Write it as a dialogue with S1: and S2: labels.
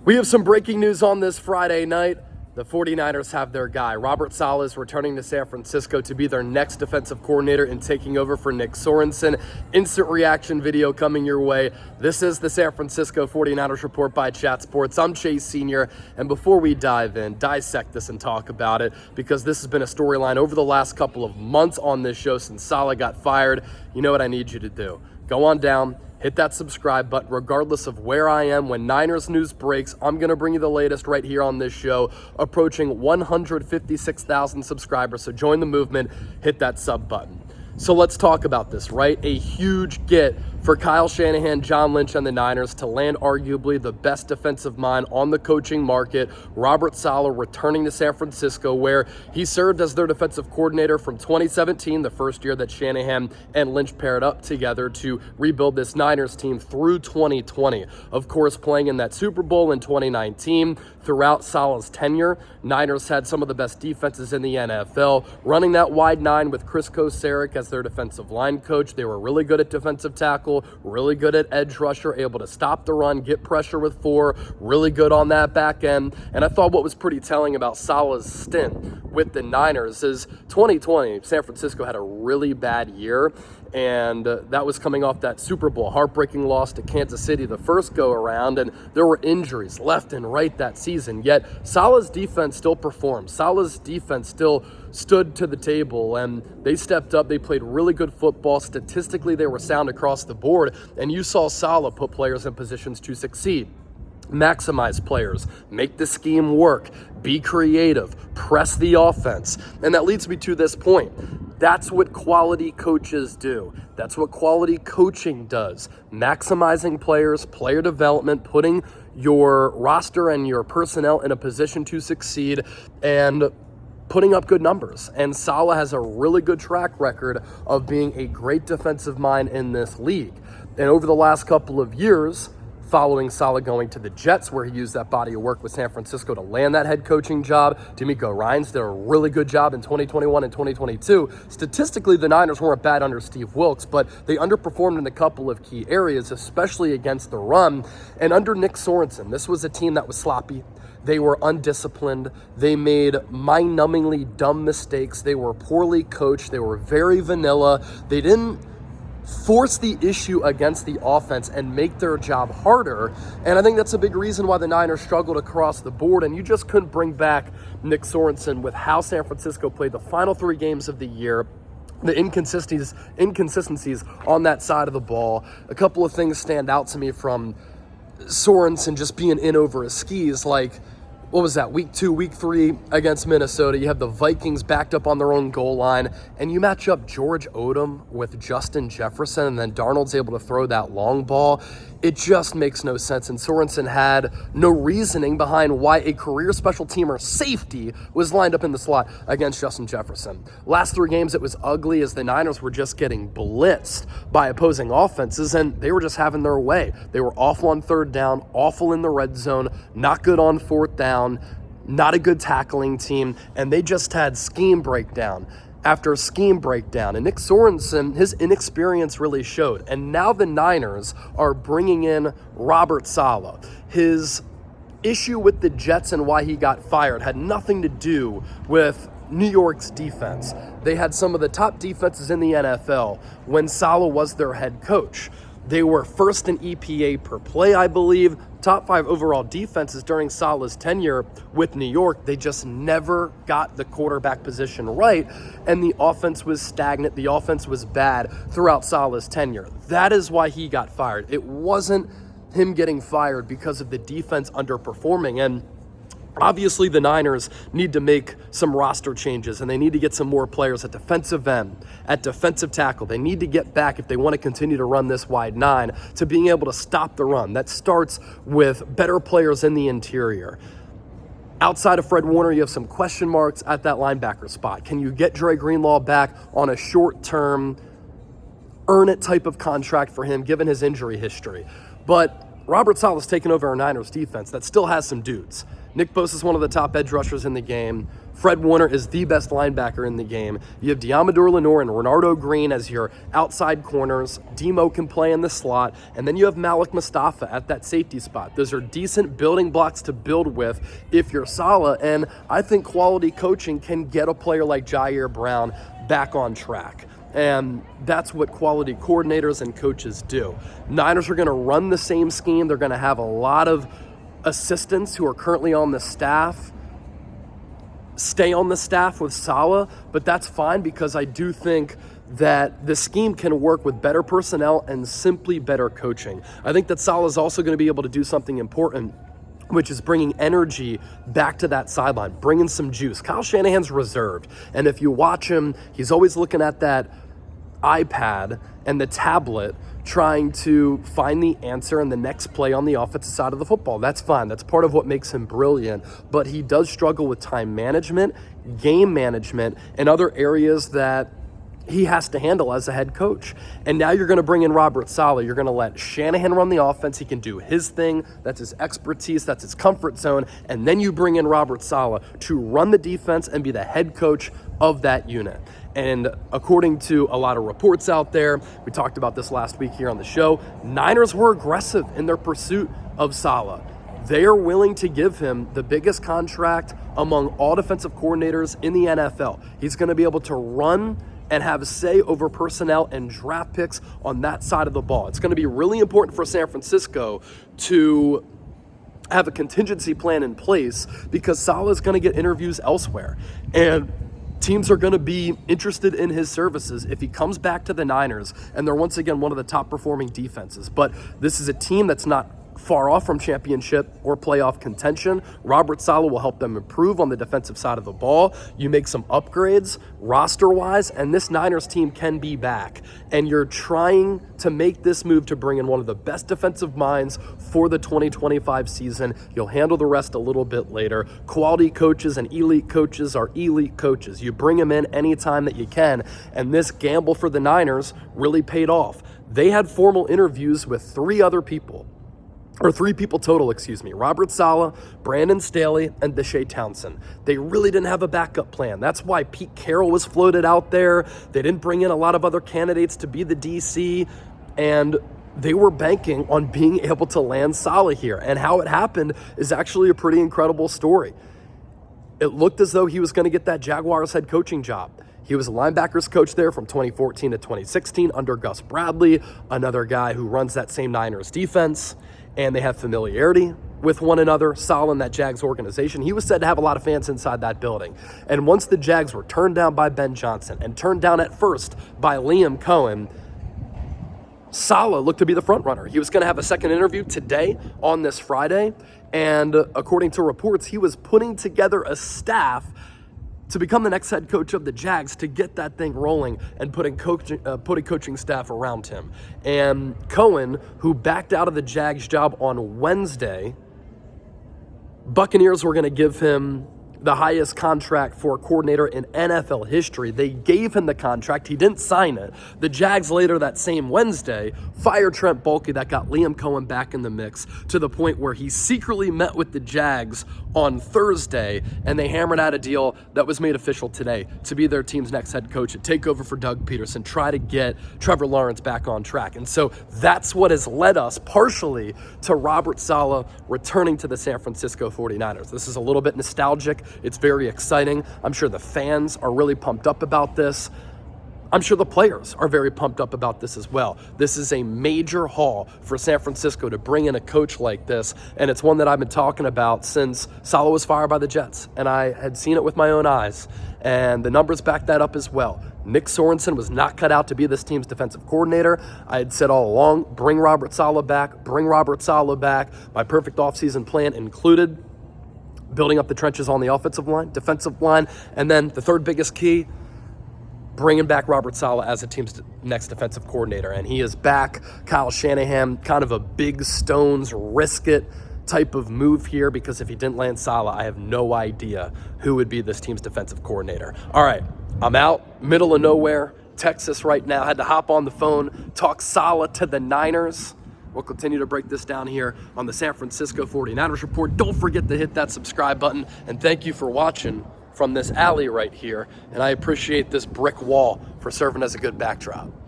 S1: We have some breaking news on this Friday night. The 49ers have their guy. Robert Saleh is returning to San Francisco to be their next defensive coordinator and taking over for Nick Sorensen. Instant reaction video coming your way. This is the San Francisco 49ers Report by Chat Sports. I'm Chase Sr., and before we dive in, dissect this and talk about it, because this has been a storyline over the last couple of months on this show since Saleh got fired, you know what I need you to do. Go on down. Hit that subscribe button regardless of where I am. When Niners news breaks, I'm going to bring you the latest right here on this show, approaching 156,000 subscribers. So join the movement, hit that sub button. So let's talk about this, right? A huge get for Kyle Shanahan, John Lynch, and the Niners to land arguably the best defensive mind on the coaching market. Robert Saleh returning to San Francisco, where he served as their defensive coordinator from 2017, the first year that Shanahan and Lynch paired up together to rebuild this Niners team through 2020. Of course, playing in that Super Bowl in 2019. Throughout Saleh's tenure, Niners had some of the best defenses in the NFL, running that wide nine with Kris as their defensive line coach. They were really good at defensive tackle, really good at edge rusher, able to stop the run, get pressure with four, really good on that back end. And I thought what was pretty telling about Saleh's stint with the Niners is 2020, San Francisco had a really bad year, and that was coming off that Super Bowl heartbreaking loss to Kansas City the first go around, and there were injuries left and right that season. Yet Saleh's defense still performed. Saleh's defense still stood to the table, and they stepped up. They played really good football. Statistically, they were sound across the board, and you saw Saleh put players in positions to succeed. Maximize players, make the scheme work, be creative, press the offense. And that leads me to this point. That's what quality coaches do. That's what quality coaching does. Maximizing players, player development, putting your roster and your personnel in a position to succeed, and putting up good numbers. And Saleh has a really good track record of being a great defensive mind in this league. And over the last couple of years, following Saleh going to the Jets, where he used that body of work with San Francisco to land that head coaching job, D'Amico Ryans did a really good job in 2021 and 2022. Statistically, the Niners weren't bad under Steve Wilks, but they underperformed in a couple of key areas, especially against the run. And under Nick Sorensen, this was a team that was sloppy. They were undisciplined. They made mind-numbingly dumb mistakes. They were poorly coached. They were very vanilla. They didn't force the issue against the offense and make their job harder. And I think that's a big reason why the Niners struggled across the board. And you just couldn't bring back Nick Sorensen with how San Francisco played the final three games of the year. The inconsistencies on that side of the ball. A couple of things stand out to me from Sorensen just being in over his skis. Like, what was that, week 2, week 3 against Minnesota? You have the Vikings backed up on their own goal line, and you match up George Odom with Justin Jefferson, and then Darnold's able to throw that long ball. It just makes no sense, and Sorensen had no reasoning behind why a career special teamer safety was lined up in the slot against Justin Jefferson. Last 3 games, it was ugly as the Niners were just getting blitzed by opposing offenses, and they were just having their way. They were awful on third down, awful in the red zone, not good on fourth down, not a good tackling team, and they just had scheme breakdown after scheme breakdown. And Nick Sorensen, his inexperience really showed. And now the Niners are bringing in Robert Saleh. His issue with the Jets and why he got fired had nothing to do with New York's defense. They had some of the top defenses in the NFL when Saleh was their head coach. They were first in EPA per play, I believe, top 5 overall defenses during Saleh's tenure with New York. They just never got the quarterback position right, and the offense was stagnant. The offense was bad throughout Saleh's tenure. That is why he got fired. It wasn't him getting fired because of the defense underperforming. And obviously, the Niners need to make some roster changes, and they need to get some more players at defensive end, at defensive tackle. They need to get back, if they want to continue to run this wide nine, to being able to stop the run. That starts with better players in the interior. Outside of Fred Warner, you have some question marks at that linebacker spot. Can you get Dre Greenlaw back on a short-term, earn-it type of contract for him, given his injury history? But Robert Saleh's taken over our Niners defense that still has some dudes. Nick Bosa is one of the top edge rushers in the game. Fred Warner is the best linebacker in the game. You have Diamador Lenore and Renardo Green as your outside corners. Demo can play in the slot. And then you have Malik Mustafa at that safety spot. Those are decent building blocks to build with if you're Saleh. And I think quality coaching can get a player like Jair Brown back on track. And that's what quality coordinators and coaches do. Niners are going to run the same scheme. They're going to have a lot of assistants who are currently on the staff stay on the staff with Saleh, but that's fine because I do think that the scheme can work with better personnel and simply better coaching. I think that Saleh is also going to be able to do something important, which is bringing energy back to that sideline, bringing some juice. Kyle Shanahan's reserved, and if you watch him, he's always looking at that iPad and the tablet trying to find the answer in the next play on the offensive side of the football. That's fine. That's part of what makes him brilliant. But he does struggle with time management, game management, and other areas that he has to handle as a head coach. And now you're going to bring in Robert Saleh. You're going to let Shanahan run the offense. He can do his thing. That's his expertise. That's his comfort zone. And then you bring in Robert Saleh to run the defense and be the head coach of that unit. And according to a lot of reports out there, we talked about this last week here on the show, Niners were aggressive in their pursuit of Saleh. They are willing to give him the biggest contract among all defensive coordinators in the NFL. He's going to be able to run and have a say over personnel and draft picks on that side of the ball. It's going to be really important for San Francisco to have a contingency plan in place because Saleh is going to get interviews elsewhere. And teams are going to be interested in his services if he comes back to the Niners, and they're once again one of the top performing defenses. But this is a team that's not far off from championship or playoff contention. Robert Saleh will help them improve on the defensive side of the ball. You make some upgrades roster-wise, and this Niners team can be back. And you're trying to make this move to bring in one of the best defensive minds for the 2025 season. You'll handle the rest a little bit later. Quality coaches and elite coaches are elite coaches. You bring them in anytime that you can, and this gamble for the Niners really paid off. They had formal interviews with three people total, Robert Saleh, Brandon Staley, and Deshae Townsend. They really didn't have a backup plan. That's why Pete Carroll was floated out there. They didn't bring in a lot of other candidates to be the DC, and they were banking on being able to land Saleh here. And how it happened is actually a pretty incredible story. It looked as though he was going to get that Jaguars head coaching job. He was a linebackers coach there from 2014 to 2016 under Gus Bradley, another guy who runs that same Niners defense, and they have familiarity with one another. Saleh and that Jags organization, he was said to have a lot of fans inside that building. And once the Jags were turned down by Ben Johnson and turned down at first by Liam Cohen, Saleh looked to be the front runner. He was going to have a second interview today on this Friday, and according to reports, he was putting together a staff to become the next head coach of the Jags, to get that thing rolling and putting coaching staff around him. And Cohen, who backed out of the Jags job on Wednesday, Buccaneers were going to give him the highest contract for a coordinator in NFL history. They gave him the contract. He didn't sign it. The Jags later that same Wednesday fired Trent Baalke. That got Liam Cohen back in the mix to the point where he secretly met with the Jags on Thursday, and they hammered out a deal that was made official today to be their team's next head coach and take over for Doug Peterson, try to get Trevor Lawrence back on track. And so that's what has led us partially to Robert Saleh returning to the San Francisco 49ers. This is a little bit nostalgic. It's very exciting. I'm sure the fans are really pumped up about this. I'm sure the players are very pumped up about this as well. This is a major haul for San Francisco to bring in a coach like this, and it's one that I've been talking about since Saleh was fired by the Jets, and I had seen it with my own eyes, and the numbers back that up as well. Nick Sorensen was not cut out to be this team's defensive coordinator. I had said all along, bring Robert Saleh back. My perfect offseason plan included building up the trenches on the offensive line, defensive line, and then the third biggest key, bringing back Robert Saleh as the team's next defensive coordinator. And he is back. Kyle Shanahan, kind of a big stones, risk it type of move here, because if he didn't land Saleh, I have no idea who would be this team's defensive coordinator. All right, I'm out, middle of nowhere, Texas right now. Had to hop on the phone, talk Saleh to the Niners. We'll continue to break this down here on the San Francisco 49ers Report. Don't forget to hit that subscribe button, and thank you for watching from this alley right here. And I appreciate this brick wall for serving as a good backdrop.